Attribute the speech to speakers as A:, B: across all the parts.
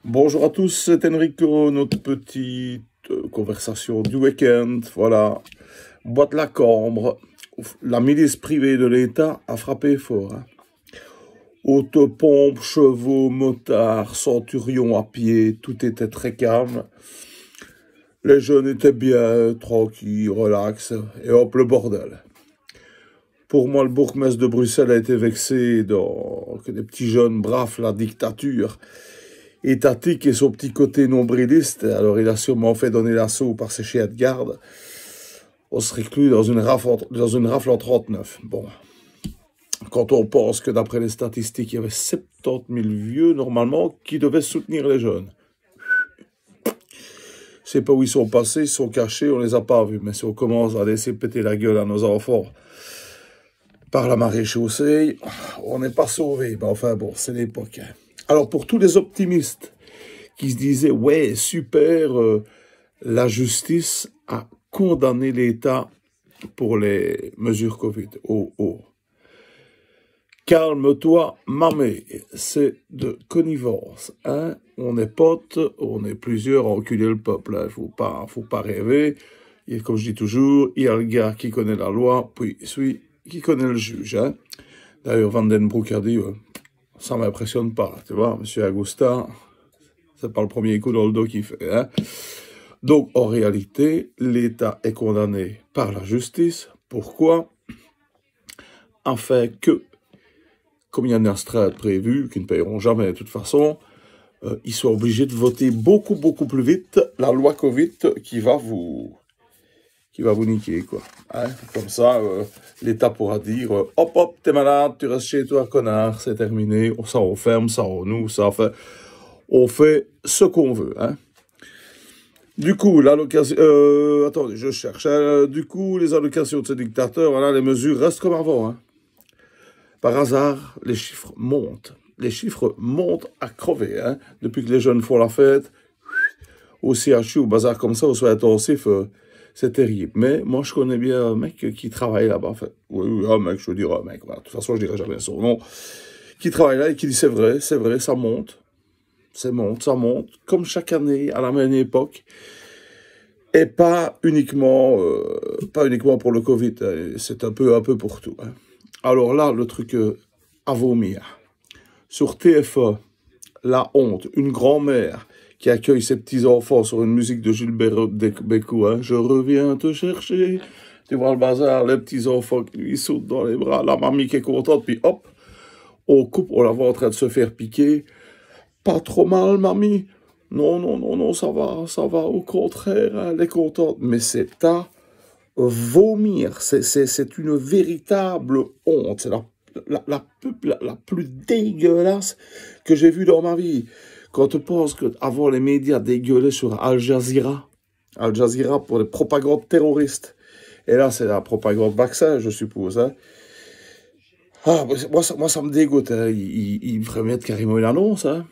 A: Bonjour à tous, c'est Enrico, notre petite conversation du week-end. Voilà, boîte la cambre, la milice privée de l'État a frappé fort. Autopompes, chevaux, motards, centurions à pied, tout était très calme. Les jeunes étaient bien, tranquilles, relax, et hop, le bordel. Pour moi, le bourgmestre de Bruxelles a été vexé que des petits jeunes bravent la dictature étatique et son petit côté nombriliste. Alors il a sûrement fait donner l'assaut par ses chiens de garde. On se réclut dans une rafle en 39. Bon, quand on pense que d'après les statistiques, il y avait 70 000 vieux, normalement, qui devaient soutenir les jeunes. Je sais pas où ils sont passés, ils sont cachés, on les a pas vus. Mais si on commence à laisser péter la gueule à nos enfants par la maréchaussée, on n'est pas sauvés. Ben enfin bon, c'est l'époque. Alors pour tous les optimistes qui se disaient « Ouais, super, la justice a condamné l'État pour les mesures Covid. » Oh, oh. Calme-toi, mamé, c'est de connivence. Hein? On est potes, on est plusieurs à enculer le peuple. Hein? Faut pas rêver. Et comme je dis toujours, il y a le gars qui connaît la loi, puis celui qui connaît le juge. Hein? D'ailleurs, Van den Broek a dit ça m'impressionne pas, tu vois, monsieur Agustin, c'est pas le premier coup dans le dos qu'il fait. Hein? Donc, en réalité, l'État est condamné par la justice. Pourquoi? Afin que, comme il y a une astreinte prévue, qui ne payeront jamais de toute façon, ils soient obligés de voter beaucoup plus vite la loi Covid qui va vous niquer, quoi. Hein? Comme ça, l'État pourra dire hop, hop, t'es malade, tu restes chez toi, connard, c'est terminé, ça on ferme, ça on nous, ça on fait ce qu'on veut. Hein? Du coup, l'allocation... attendez, je cherche. Du coup, les allocations de ces dictateurs, voilà, les mesures restent comme avant. Hein? Par hasard, les chiffres montent. Les chiffres montent à crever. Hein? Depuis que les jeunes font la fête, au CHU, au bazar comme ça, au soins intensifs, c'est terrible. Mais moi, je connais bien un mec qui travaille là-bas. Enfin, oui, un mec, je veux dire un mec. Voilà. De toute façon, je dirai jamais son nom. Qui travaille là et qui dit c'est vrai, ça monte. Ça monte, comme chaque année, à la même époque. Et pas uniquement pour le Covid. C'est un peu pour tout. Hein. Alors là, le truc à vomir. Sur TF1, la honte, une grand-mère qui accueille ses petits-enfants sur une musique de Gilbert Bécaud. Hein. Je reviens te chercher. Tu vois le bazar, les petits-enfants qui lui sautent dans les bras, la mamie qui est contente, puis hop, on coupe, on la voit en train de se faire piquer. Pas trop mal, mamie. Non, ça va, au contraire, elle est contente. Mais c'est à vomir, c'est une véritable honte. C'est la plus dégueulasse que j'ai vue dans ma vie. Quand on pense qu'avant les médias dégueulaient sur Al Jazeera pour les propagandes terroristes, et là c'est la propagande vaccin, je suppose. Hein. Ah, moi ça me dégoûte. Hein. Ils devraient mettre carrément une annonce. Hein.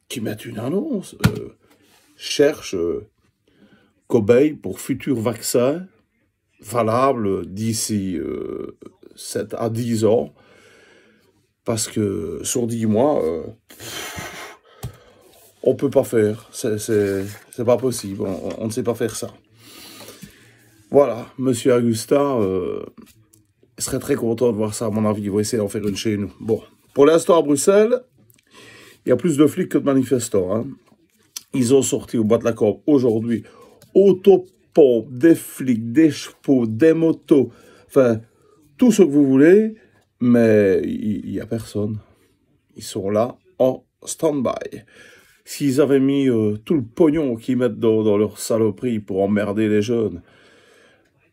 A: Qui mettent une annonce, cherche cobaye pour futurs vaccins valables d'ici 7 à 10 ans, parce que sur 10 mois, on peut pas faire, c'est pas possible, on ne sait pas faire ça. Voilà, monsieur Agustin serait très content de voir ça, à mon avis, il va essayer d'en faire une chez nous. Bon, pour l'instant à Bruxelles, il y a plus de flics que de manifestants. Hein. Ils ont sorti au bois de la Cambre aujourd'hui autopompes, des flics, des chevaux, des motos, enfin, tout ce que vous voulez, mais il n'y a personne. Ils sont là en stand-by. S'ils avaient mis tout le pognon qu'ils mettent dans leur saloperie pour emmerder les jeunes,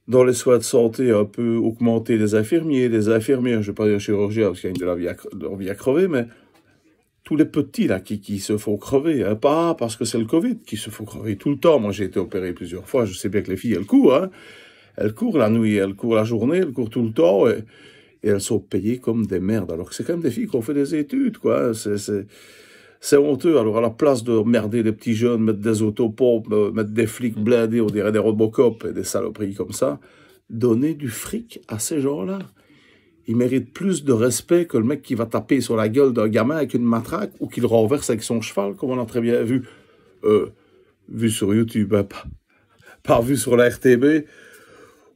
A: dans les soins de santé, un peu augmenter les infirmiers, je ne vais pas dire chirurgiens parce qu'ils ont leur vie à crever, mais tous les petits là qui se font crever, hein, pas parce que c'est le Covid qui se font crever tout le temps. Moi j'ai été opéré plusieurs fois, je sais bien que les filles elles courent, hein. Elles courent la nuit, elles courent la journée, elles courent tout le temps et elles sont payées comme des merdes. Alors que c'est quand même des filles qui ont fait des études, quoi. C'est honteux. Alors à la place de merder les petits jeunes, mettre des autopompes, mettre des flics blindés, on dirait des Robocop et des saloperies comme ça, donner du fric à ces gens-là. il mérite plus de respect que le mec qui va taper sur la gueule d'un gamin avec une matraque ou qui le renverse avec son cheval, comme on a très bien vu sur YouTube, hein, pas vu sur la RTB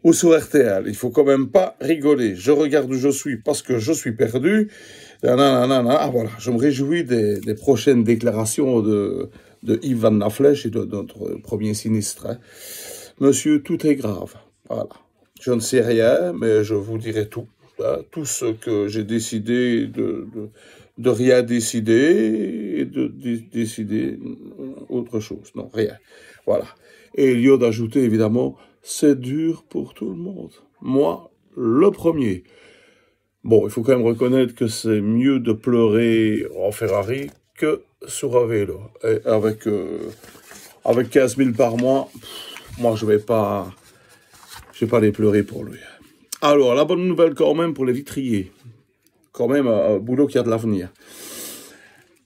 A: ou sur RTL. Il faut quand même pas rigoler. Je regarde où je suis parce que je suis perdu. Ah, voilà. Je me réjouis des prochaines déclarations de Yves Van Laflèche et de notre premier sinistre. Hein. Monsieur, tout est grave. Voilà. Je ne sais rien, mais je vous dirai tout. Hein. Tout ce que j'ai décidé de rien décider et de décider autre chose. Non, rien. Voilà. Et il y a d'ajouter, évidemment, c'est dur pour tout le monde. Moi, le premier. Bon, il faut quand même reconnaître que c'est mieux de pleurer en Ferrari que sur un vélo. Et avec 15 000 par mois, moi, je vais pas les pleurer pour lui. Alors, la bonne nouvelle quand même pour les vitriers. Quand même, un boulot qui a de l'avenir.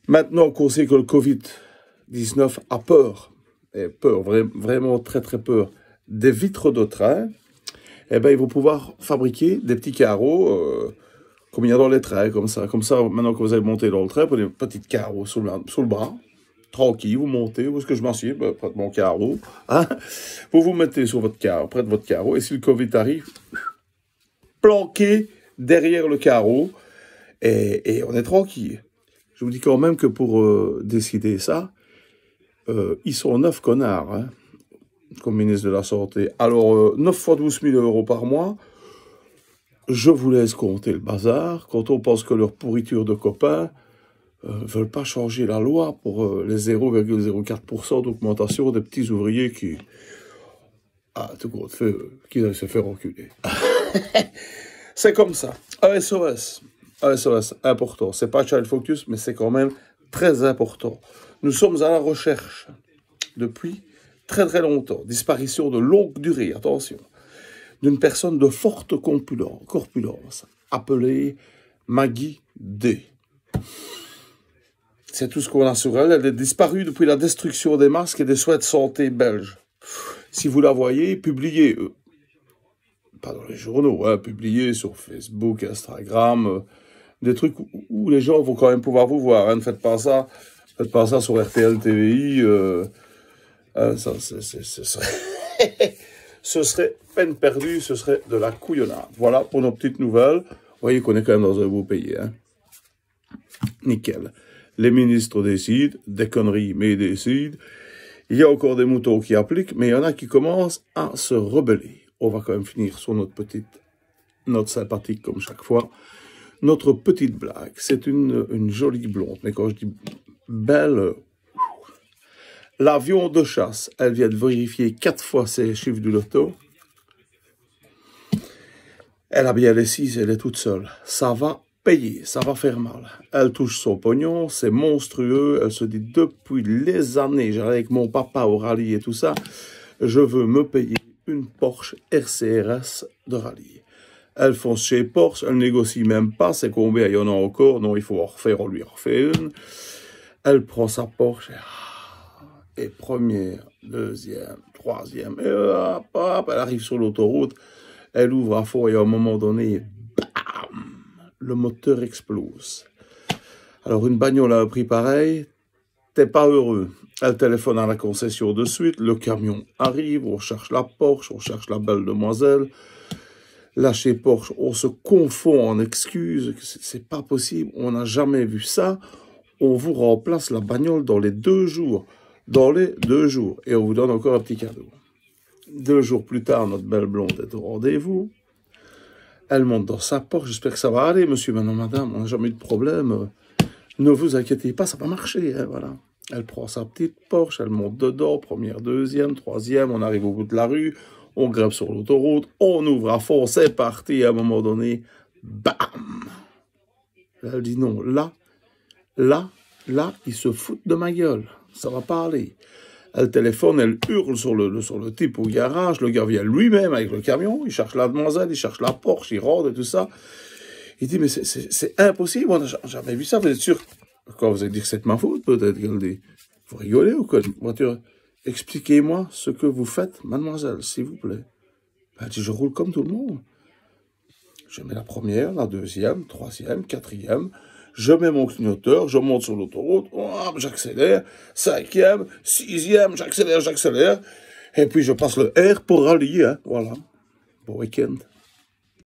A: Maintenant qu'on sait que le Covid-19 a peur, et peur, vraiment très très peur, des vitres de train, eh ben, ils vont pouvoir fabriquer des petits carreaux, comme il y a dans les trains, comme ça. Comme ça, maintenant que vous allez monter dans le train, prenez des petits carreaux sous le bras, tranquille, vous montez, où est-ce que je m'assieds? Ben, près de mon carreau. Hein? Vous vous mettez sur votre carreau, près de votre carreau, et si le Covid arrive, planqué derrière le carreau, et on est tranquille. Je vous dis quand même que pour décider ça, ils sont 9 connards, hein, comme ministre de la Santé. Alors, 9 fois 12 000 euros par mois, je vous laisse compter le bazar. Quand on pense que leur pourriture de copains veulent pas changer la loi pour les 0,04% d'augmentation des petits ouvriers qui... Ah, tout compte fait, qui allaient se faire enculer. C'est comme ça. ASOS. ASOS, important. C'est pas Child Focus, mais c'est quand même très important. Nous sommes à la recherche depuis très très longtemps. Disparition de longue durée, attention, d'une personne de forte corpulence, appelée Maggie D. C'est tout ce qu'on a sur elle. Elle est disparue depuis la destruction des masques et des soins de santé belges. Si vous la voyez, publiez, pas dans les journaux, hein, publiez sur Facebook, Instagram, des trucs où les gens vont quand même pouvoir vous voir. Hein. Ne faites pas ça sur RTL TVI. Ça, ce serait peine perdue, ce serait de la couillonnade. Voilà pour nos petites nouvelles. Vous voyez qu'on est quand même dans un beau pays. Hein. Nickel. Les ministres décident, des conneries, mais ils décident. Il y a encore des moutons qui appliquent, mais il y en a qui commencent à se rebeller. On va quand même finir sur notre petite note sympathique comme chaque fois. Notre petite blague, c'est une jolie blonde, mais quand je dis belle, l'avion de chasse, elle vient de vérifier 4 fois ses chiffres du loto. Elle a bien les 6, elle est toute seule. Ça va payer, ça va faire mal. Elle touche son pognon, c'est monstrueux. Elle se dit depuis les années, j'allais avec mon papa au rallye et tout ça, je veux me payer une Porsche RCRS de rallye. Elle fonce chez Porsche, elle négocie même pas, c'est combien il y en a encore, non, il faut en refaire, on lui en refait une. Elle prend sa Porsche et première, deuxième, troisième, et hop, hop, elle arrive sur l'autoroute, elle ouvre à fond et à un moment donné, bam, le moteur explose. Alors une bagnole à un prix pareil, t'es pas heureux. Elle téléphone à la concession de suite, le camion arrive, on cherche la Porsche, on cherche la belle demoiselle. Là, chez Porsche, on se confond en excuses, c'est pas possible, on n'a jamais vu ça. On vous remplace la bagnole dans les 2 jours. Dans les 2 jours. Et on vous donne encore un petit cadeau. 2 jours plus tard, notre belle blonde est au rendez-vous. Elle monte dans sa Porsche. J'espère que ça va aller, monsieur, maintenant, madame. On n'a jamais eu de problème. Ne vous inquiétez pas, ça va marcher. Hein, voilà. Elle prend sa petite Porsche, elle monte dedans, première, deuxième, troisième, on arrive au bout de la rue, on grimpe sur l'autoroute, on ouvre à fond, c'est parti, à un moment donné, bam! Elle dit non, là, ils se foutent de ma gueule, ça va pas aller. Elle téléphone, elle hurle sur le type au garage, le gars vient lui-même avec le camion, il cherche la demoiselle, il cherche la Porsche, il rentre et tout ça. Il dit, mais c'est impossible, on n'a jamais vu ça, vous êtes sûr? Quand vous allez dire que c'est de ma faute, peut-être qu'elle dit, vous rigolez ou quoi? Voiture, expliquez-moi ce que vous faites, mademoiselle, s'il vous plaît. Elle dit, je roule comme tout le monde. Je mets la première, la deuxième, troisième, quatrième. Je mets mon clignoteur, je monte sur l'autoroute, j'accélère. Cinquième, sixième, j'accélère. Et puis je passe le R pour rallier, hein, voilà. Bon week-end.